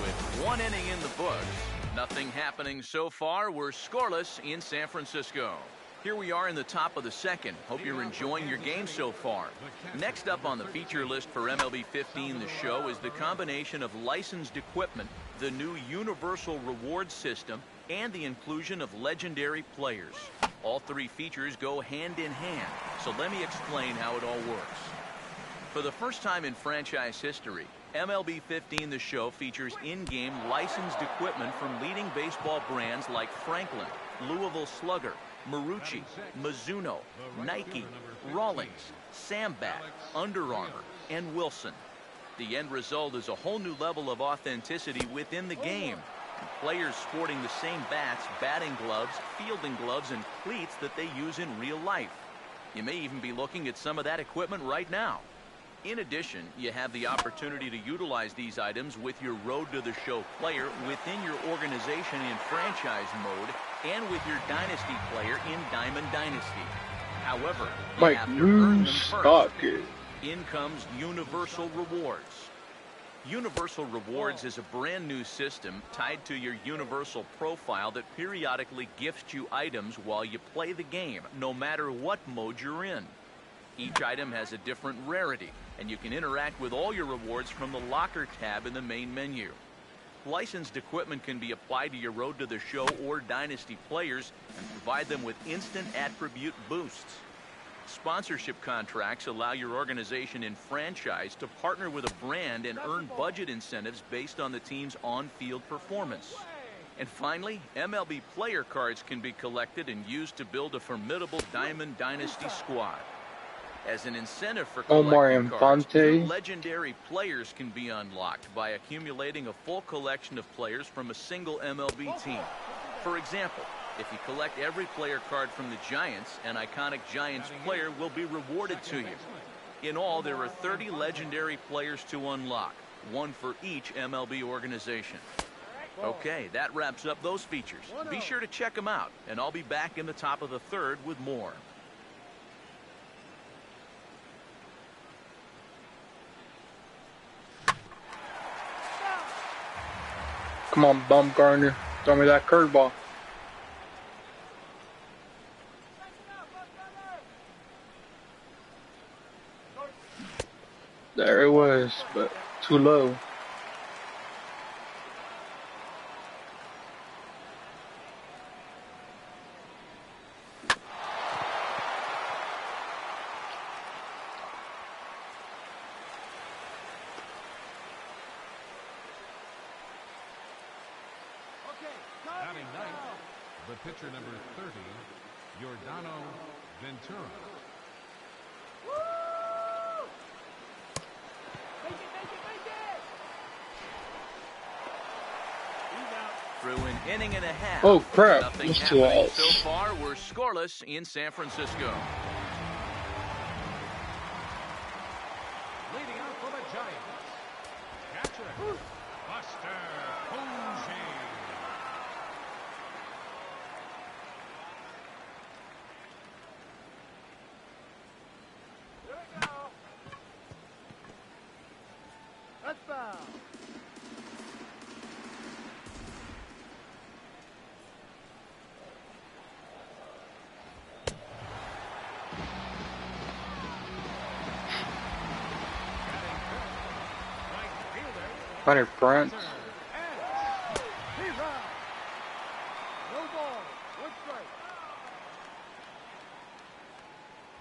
With one inning in the books, nothing happening so far. We're scoreless in San Francisco. Here we are in the top of the second. Hope you're enjoying your game so far. Next up on the feature list for MLB15 The Show is the combination of licensed equipment, the new universal reward system, and the inclusion of legendary players. All three features go hand in hand, so let me explain how it all works. For the first time in franchise history, MLB15 The Show features in-game licensed equipment from leading baseball brands like Franklin, Louisville Slugger, Marucci, Mizuno, Nike, Rawlings, Sambat, Under Armour, and Wilson. The end result is a whole new level of authenticity within the game. Players sporting the same bats, batting gloves, fielding gloves, and cleats that they use in real life. You may even be looking at some of that equipment right now. In addition, you have the opportunity to utilize these items with your Road to the Show player within your organization in franchise mode and with your Dynasty player in Diamond Dynasty. However, you have to earn them first. In comes Universal Rewards. Universal Rewards is a brand new system tied to your Universal profile that periodically gifts you items while you play the game, no matter what mode you're in. Each item has a different rarity, and you can interact with all your rewards from the Locker tab in the main menu. Licensed equipment can be applied to your Road to the Show or Dynasty players and provide them with instant attribute boosts. Sponsorship contracts allow your organization in franchise to partner with a brand and earn budget incentives based on the team's on-field performance. And finally, MLB player cards can be collected and used to build a formidable Diamond Dynasty squad. As an incentive for collecting cards, legendary players can be unlocked by accumulating a full collection of players from a single MLB team. For example, if you collect every player card from the Giants, an iconic Giants player will be rewarded to you. In all, there are 30 legendary players to unlock, one for each MLB organization. Okay, that wraps up those features. Be sure to check them out, and I'll be back in the top of the third with more. Come on, Bumgarner. Throw me that curveball. There it was, but too low. Batting ninth, the pitcher number 30, Yordano Ventura. Through an inning and a half. Oh crap! Nothing It's 2 happening outs. so far. We're scoreless in San Francisco. Leading out for the Giants, catcher Buster Posey. Here we go. That's foul. Hunter Front. He's out. No ball. One strike.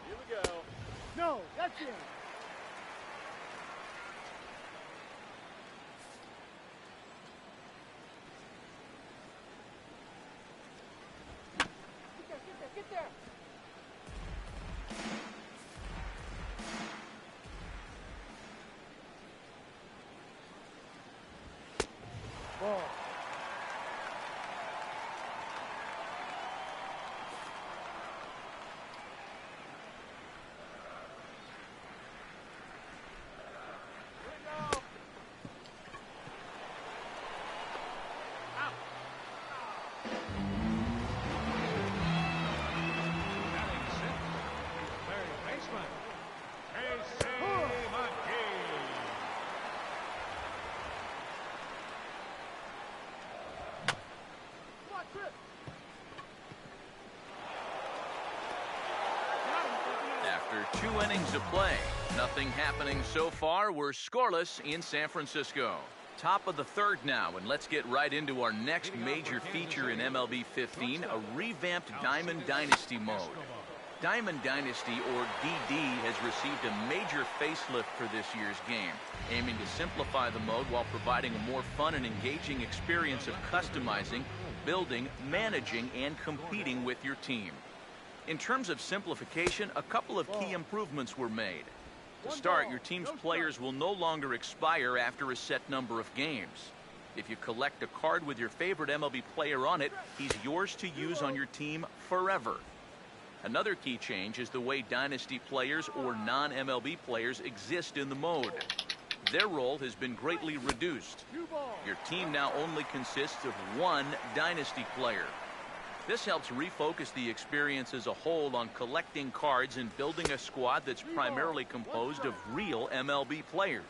Here we go. No, that's it. Get there. Ball. Here we go. After 2 innings of play, nothing happening so far. We're scoreless in San Francisco. Top of the third now, and let's get right into our next major feature in MLB15, a revamped Diamond Dynasty mode. Diamond Dynasty, or DD, has received a major facelift for this year's game, aiming to simplify the mode while providing a more fun and engaging experience of customizing, building, managing, and competing with your team. In terms of simplification, a couple of key improvements were made. To start, your team's players will no longer expire after a set number of games. If you collect a card with your favorite MLB player on it, he's yours to use on your team forever. Another key change is the way Dynasty players or non-MLB players exist in the mode. Their role has been greatly reduced. Your team now only consists of one Dynasty player. This helps refocus the experience as a whole on collecting cards and building a squad that's primarily composed of real MLB players.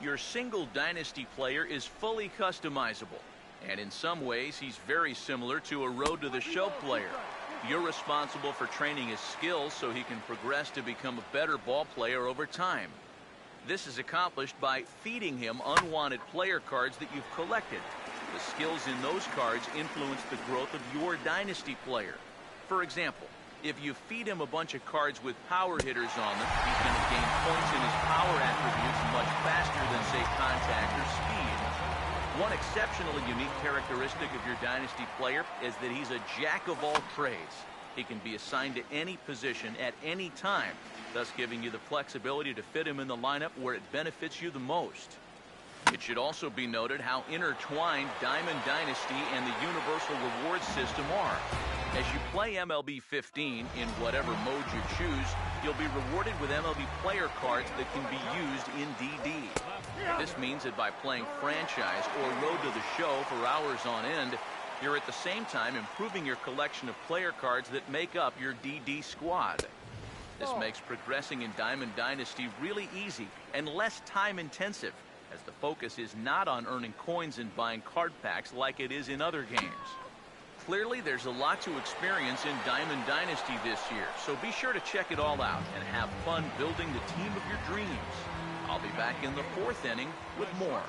Your single Dynasty player is fully customizable, and in some ways he's very similar to a Road to the Show player. You're responsible for training his skills so he can progress to become a better ball player over time. This is accomplished by feeding him unwanted player cards that you've collected. The skills in those cards influence the growth of your Dynasty player. For example, if you feed him a bunch of cards with power hitters on them, he's going to gain points in his power attributes much faster than, say, contact or speed. One exceptionally unique characteristic of your Dynasty player is that he's a jack of all trades. He can be assigned to any position at any time, thus giving you the flexibility to fit him in the lineup where it benefits you the most. It should also be noted how intertwined Diamond Dynasty and the Universal Reward System are. As you play MLB15 in whatever mode you choose, you'll be rewarded with MLB player cards that can be used in DD. This means that by playing Franchise or Road to the Show for hours on end, you're at the same time improving your collection of player cards that make up your DD squad. This makes progressing in Diamond Dynasty really easy and less time intensive, as the focus is not on earning coins and buying card packs like it is in other games. Clearly, there's a lot to experience in Diamond Dynasty this year, so be sure to check it all out and have fun building the team of your dreams. I'll be back in the 4th inning with more.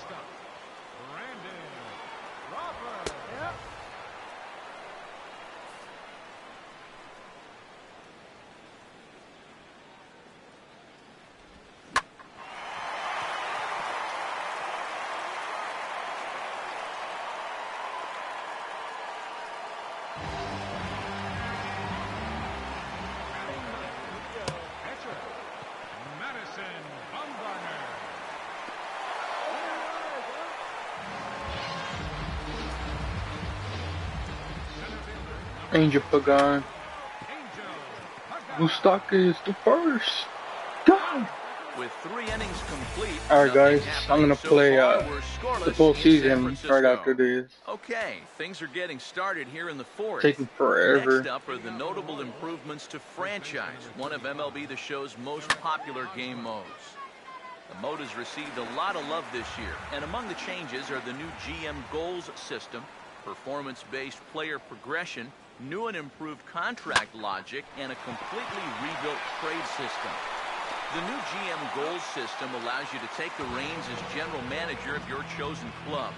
Angel Pagan. Mustaka is the first. Go! With 3 innings complete, alright guys, I'm gonna play the full season right after this. Okay, things are getting started here in the 4th. Taking forever. Next up are the notable improvements to Franchise, one of MLB The Show's most popular game modes. The mode has received a lot of love this year, and among the changes are the new GM goals system, performance-based player progression, new and improved contract logic, and a completely rebuilt trade system. The new GM goals system allows you to take the reins as general manager of your chosen club.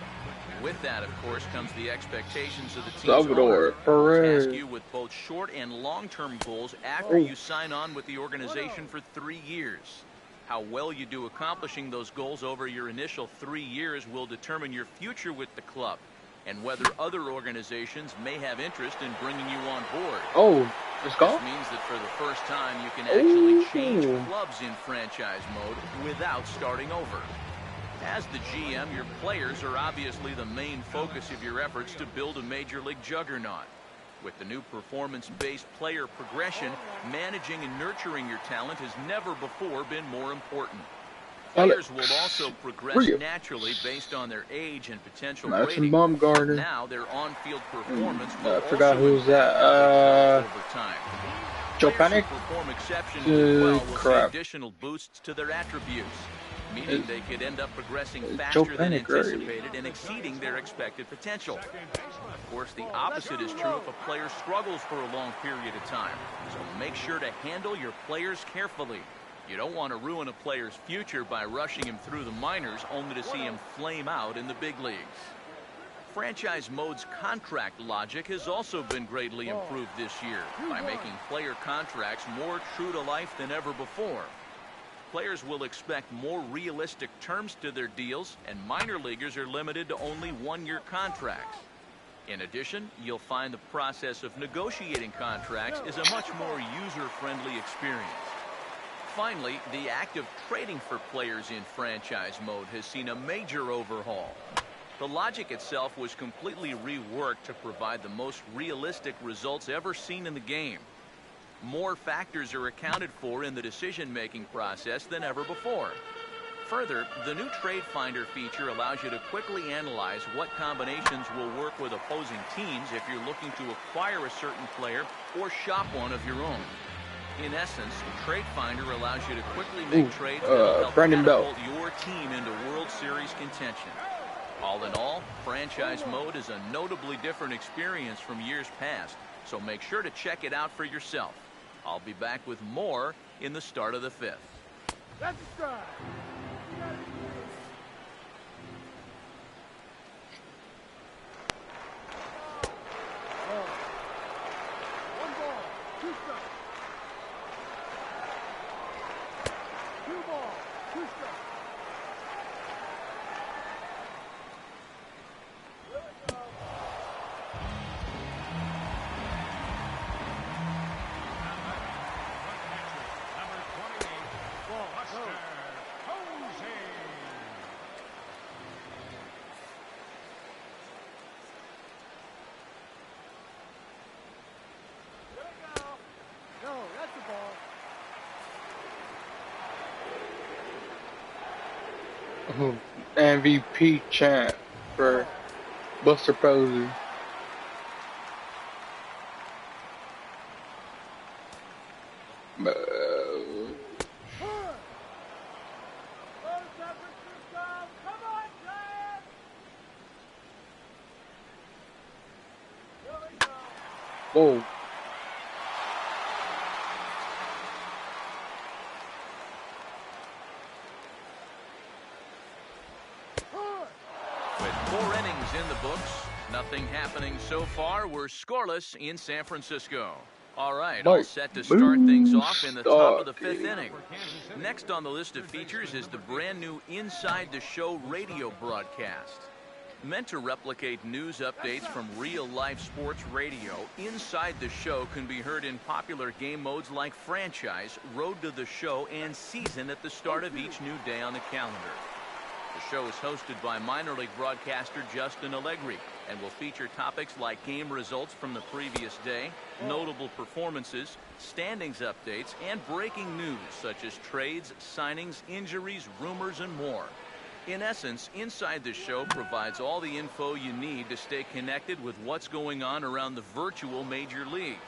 With that, of course, comes the expectations of the team's owner to task you with both short and long-term goals after you sign on with the organization for 3 years. How well you do accomplishing those goals over your initial 3 years will determine your future with the club, and whether other organizations may have interest in bringing you on board. Oh, let's go. This means that for the first time you can actually change clubs in franchise mode without starting over. As the GM, your players are obviously the main focus of your efforts to build a major league juggernaut. With the new performance-based player progression, managing and nurturing your talent has never before been more important. Players will also progress naturally based on their age and potential rating. Now their on-field performance will forgot who's that. over time. Joe Panic? Perform exceptionally well will see additional boosts to their attributes. meaning they could end up progressing Joe faster than Panic, right? anticipated and exceeding their expected potential. Of course, the opposite is true if a player struggles for a long period of time. So make sure to handle your players carefully. You don't want to ruin a player's future by rushing him through the minors only to see him flame out in the big leagues. Franchise mode's contract logic has also been greatly improved this year by making player contracts more true to life than ever before. Players will expect more realistic terms to their deals, and minor leaguers are limited to only one-year contracts. In addition, you'll find the process of negotiating contracts is a much more user-friendly experience. Finally, the act of trading for players in franchise mode has seen a major overhaul. The logic itself was completely reworked to provide the most realistic results ever seen in the game. More factors are accounted for in the decision-making process than ever before. Further, the new Trade Finder feature allows you to quickly analyze what combinations will work with opposing teams if you're looking to acquire a certain player or shop one of your own. In essence, Trade Finder allows you to quickly make trades that will help catapult your team into World Series contention. All in all, franchise mode is a notably different experience from years past, so make sure to check it out for yourself. I'll be back with more in the start of the fifth. That's a strike. One ball, two strikes. Two balls, two strikes. MVP chant for Buster Posey. Whoa. With 4 innings in the books, nothing happening so far. We're scoreless in San Francisco. All right, all set to start things off in the top of the 5th inning. Next on the list of features is the brand new Inside the Show radio broadcast. Meant to replicate news updates from real-life sports radio, Inside the Show can be heard in popular game modes like Franchise, Road to the Show, and Season at the start of each new day on the calendar. The show is hosted by minor league broadcaster Justin Allegri and will feature topics like game results from the previous day, notable performances, standings updates, and breaking news such as trades, signings, injuries, rumors, and more. In essence, Inside the Show provides all the info you need to stay connected with what's going on around the virtual major leagues.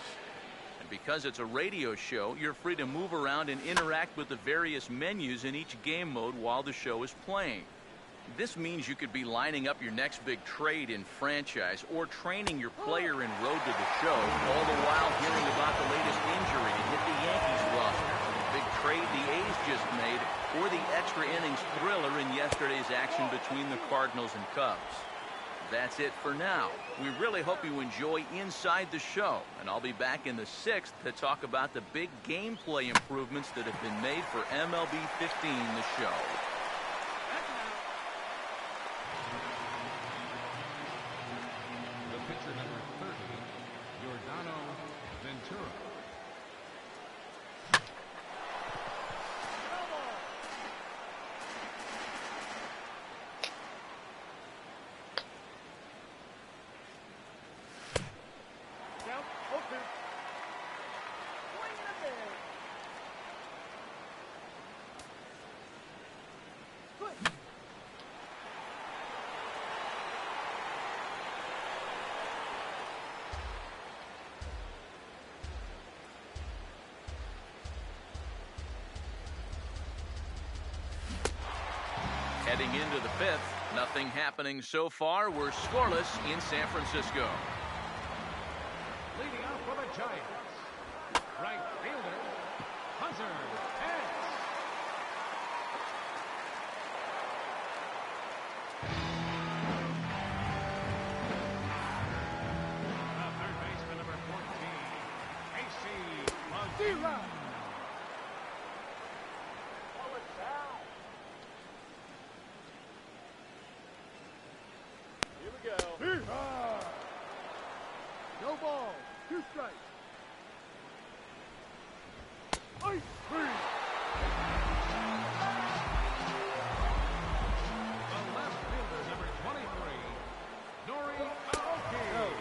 And because it's a radio show, you're free to move around and interact with the various menus in each game mode while the show is playing. This means you could be lining up your next big trade in Franchise or training your player in Road to the Show, all the while hearing about the latest injury to hit the Yankees roster, the big trade the A's just made, or the extra innings thriller in yesterday's action between the Cardinals and Cubs. That's it for now. We really hope you enjoy Inside the Show, and I'll be back in the 6th to talk about the big gameplay improvements that have been made for MLB15, the show. The pitcher number 30, Giordano Ventura. Heading into the fifth, nothing happening so far. We're scoreless in San Francisco. Leading off for the Giants, right fielder, Hunter Hicks. Third baseman number 14, AC Mazira. Here we go. No ball. 2 strikes. Ice cream. The left fielder number 23, Nori Aoki.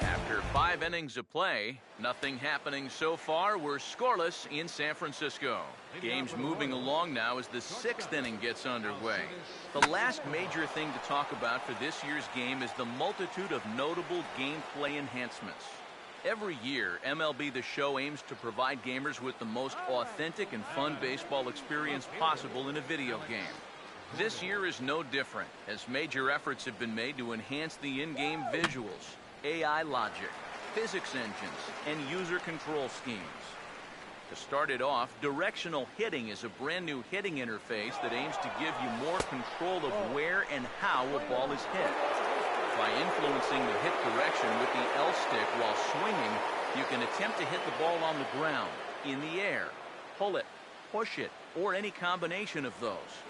After 5 innings of play, nothing happening so far. We're scoreless in San Francisco. Game's moving along now as the 6th inning gets underway. The last major thing to talk about for this year's game is the multitude of notable gameplay enhancements. Every year, MLB The Show aims to provide gamers with the most authentic and fun baseball experience possible in a video game. This year is no different, as major efforts have been made to enhance the in-game visuals, AI logic, physics engines, and user control schemes. To start it off, directional hitting is a brand new hitting interface that aims to give you more control of where and how a ball is hit. By influencing the hit direction with the L stick while swinging, you can attempt to hit the ball on the ground, in the air, pull it, push it, or any combination of those.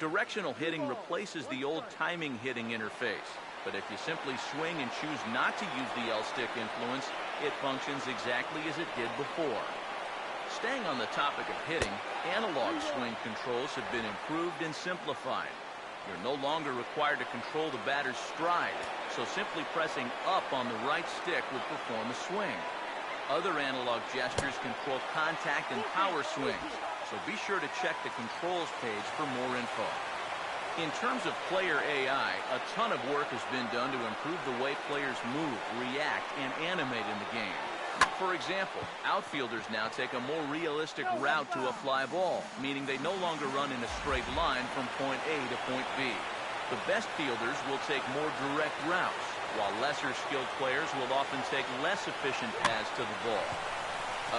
Directional hitting replaces the old timing hitting interface. But if you simply swing and choose not to use the L-stick influence, it functions exactly as it did before. Staying on the topic of hitting, analog swing controls have been improved and simplified. You're no longer required to control the batter's stride, so simply pressing up on the right stick would perform a swing. Other analog gestures control contact and power swings, so be sure to check the controls page for more info. In terms of player AI, a ton of work has been done to improve the way players move, react, and animate in the game. For example, outfielders now take a more realistic route to a fly ball, meaning they no longer run in a straight line from point A to point B. The best fielders will take more direct routes, while lesser skilled players will often take less efficient paths to the ball.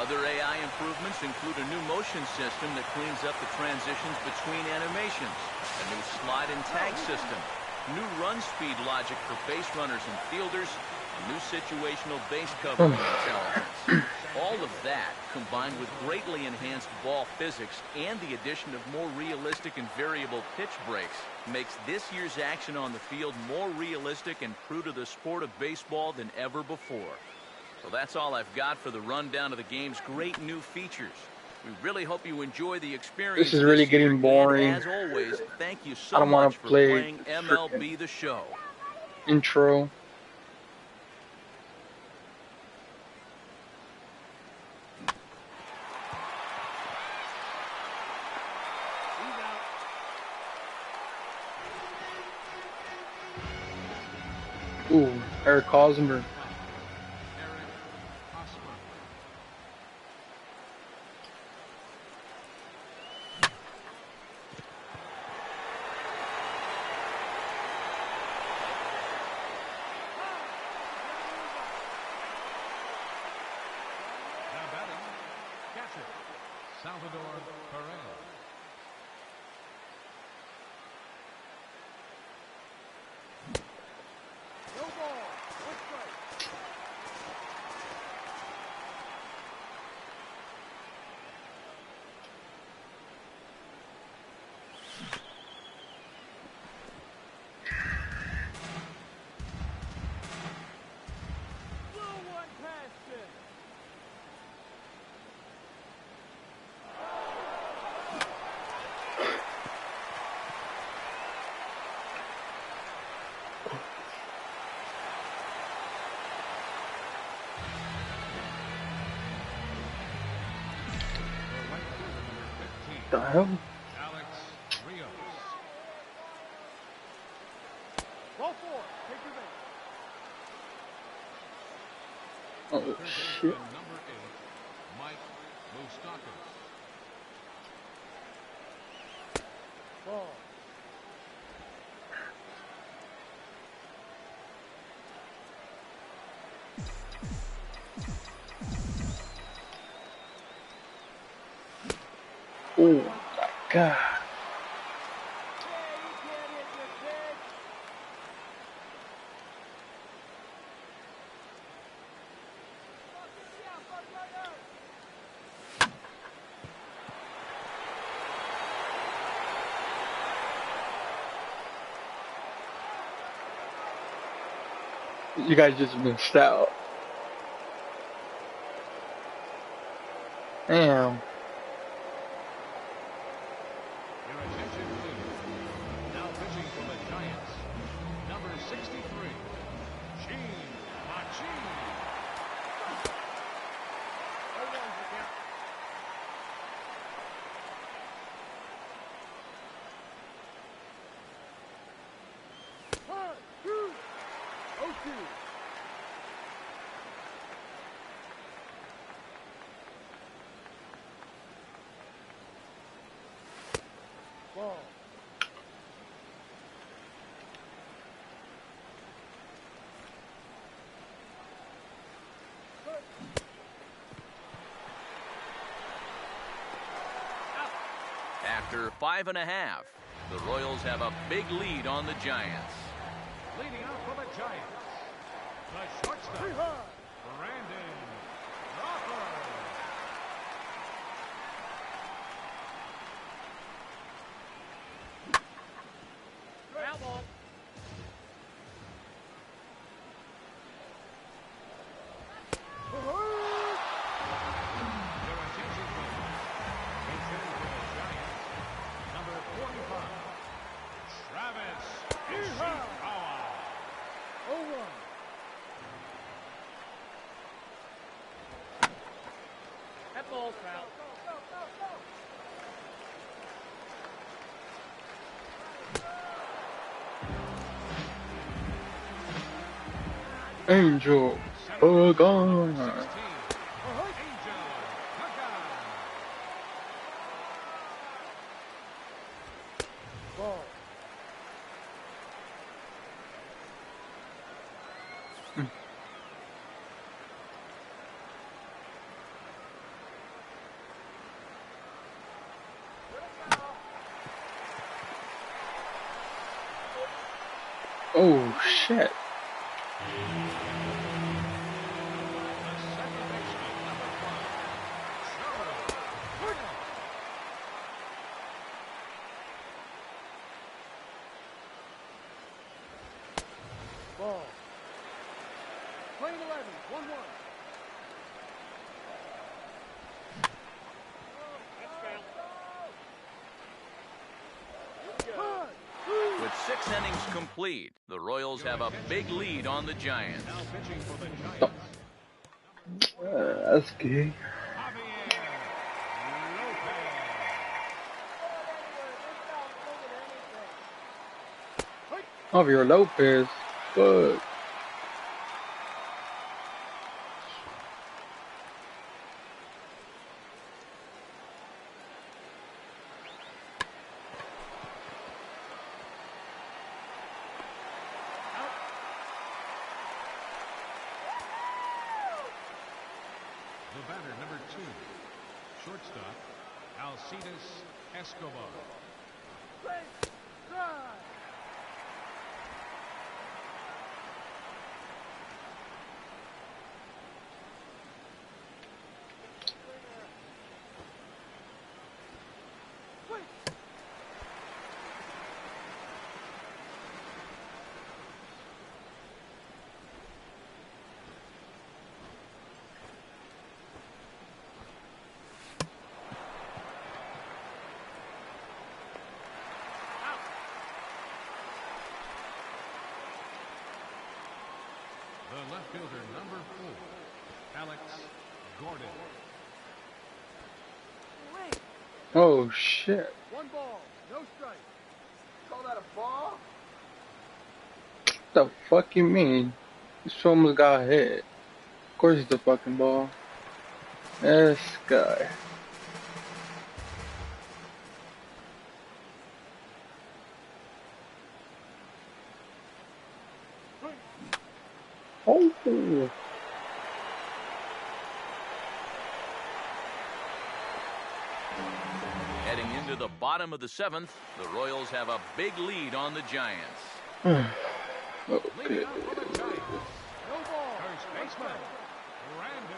Other AI improvements include a new motion system that cleans up the transitions between animations, a new slide and tag system, new run speed logic for base runners and fielders, and new situational base covering intelligence. All of that, combined with greatly enhanced ball physics and the addition of more realistic and variable pitch breaks, makes this year's action on the field more realistic and true to the sport of baseball than ever before. Well, that's all I've got for the rundown of the game's great new features. We really hope you enjoy the experience. This is really getting boring. And as always, thank you so I don't want much to for play playing MLB The Show. Intro. Ooh, Eric Hosmer. Salvador Perez. No ball. 1 strike. Little one past it. The hell? Alex Rios. Oh, Turns it shit. into number 8, Mike Moustakas. Ball. Oh, my God. You guys just missed out. Damn. Your attention, please. Now pitching for the Giants, number 63, Gene Machine. Ball. After 5.5, the Royals have a big lead on the Giants. Leading off for the Giants, the shortstop, Brandon Crawford. Foul ball. Your attention, please. Pitching for the Giants, number 45, Travis Ishikawa. 0-1. That ball's foul. Angel. Oh, gone. 16, Angel Haga. Ball. Oh, shit. The second baseman, number 5, Charlie. Ball. Playing 11. 1-1. With 6 innings complete, the Royals have a big lead on the Giants. Now pitching for the Giants, That's gay. Javier Lopez. Javier Lopez. Fuck. The batter, number 2, shortstop, Alcides Escobar. The left fielder, number 4, Alex Gordon. Oh, shit. 1 ball. No strike. Call that a ball? What the fuck you mean? This almost got hit. course it's the fucking ball. This guy. Oh. Heading into the bottom of the 7th, the Royals have a big lead on the Giants. Okay. Leading out for the Giants. No ball. First baseman, Brandon.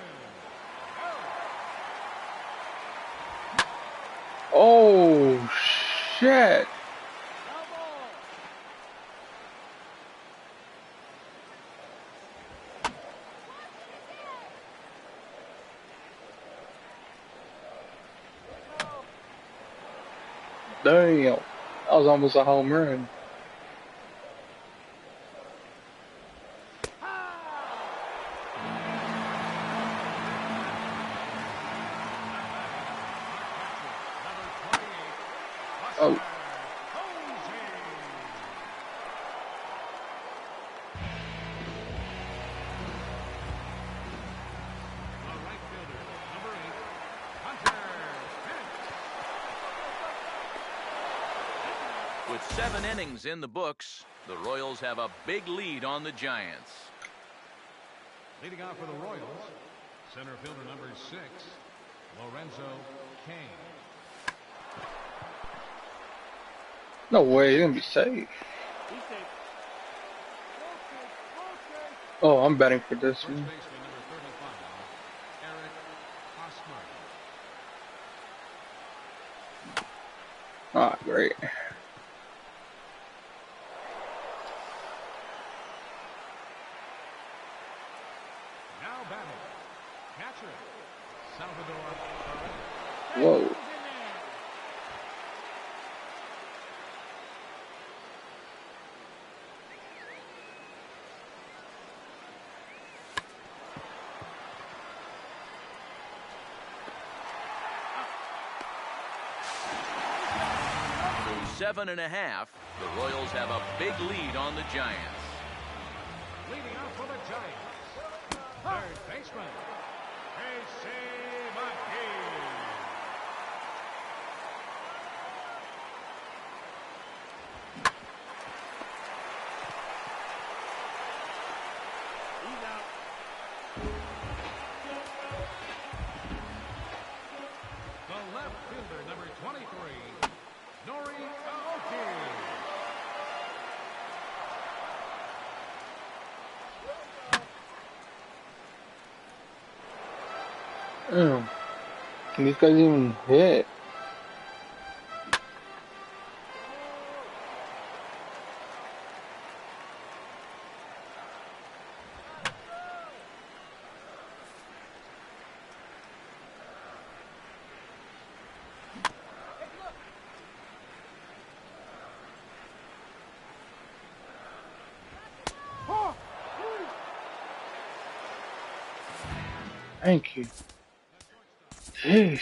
Oh shit. Damn. That was almost a home run. Oh. With 7 innings in the books, the Royals have a big lead on the Giants. Leading out for the Royals, center fielder number 6, Lorenzo Kane. No way, he's gonna be safe. Oh, I'm betting for this First one. baseman number 35, Eric Hosmer. Ah, great. Now batting, catcher, Salvador Perez. Whoa. Through 7.5, the Royals have a big lead on the Giants. Leading out for the Giants, third baseman, Casey McGee. The left fielder, number 23, Nori Aoki. Damn. Can these guys even hit? Thank you. Jeez.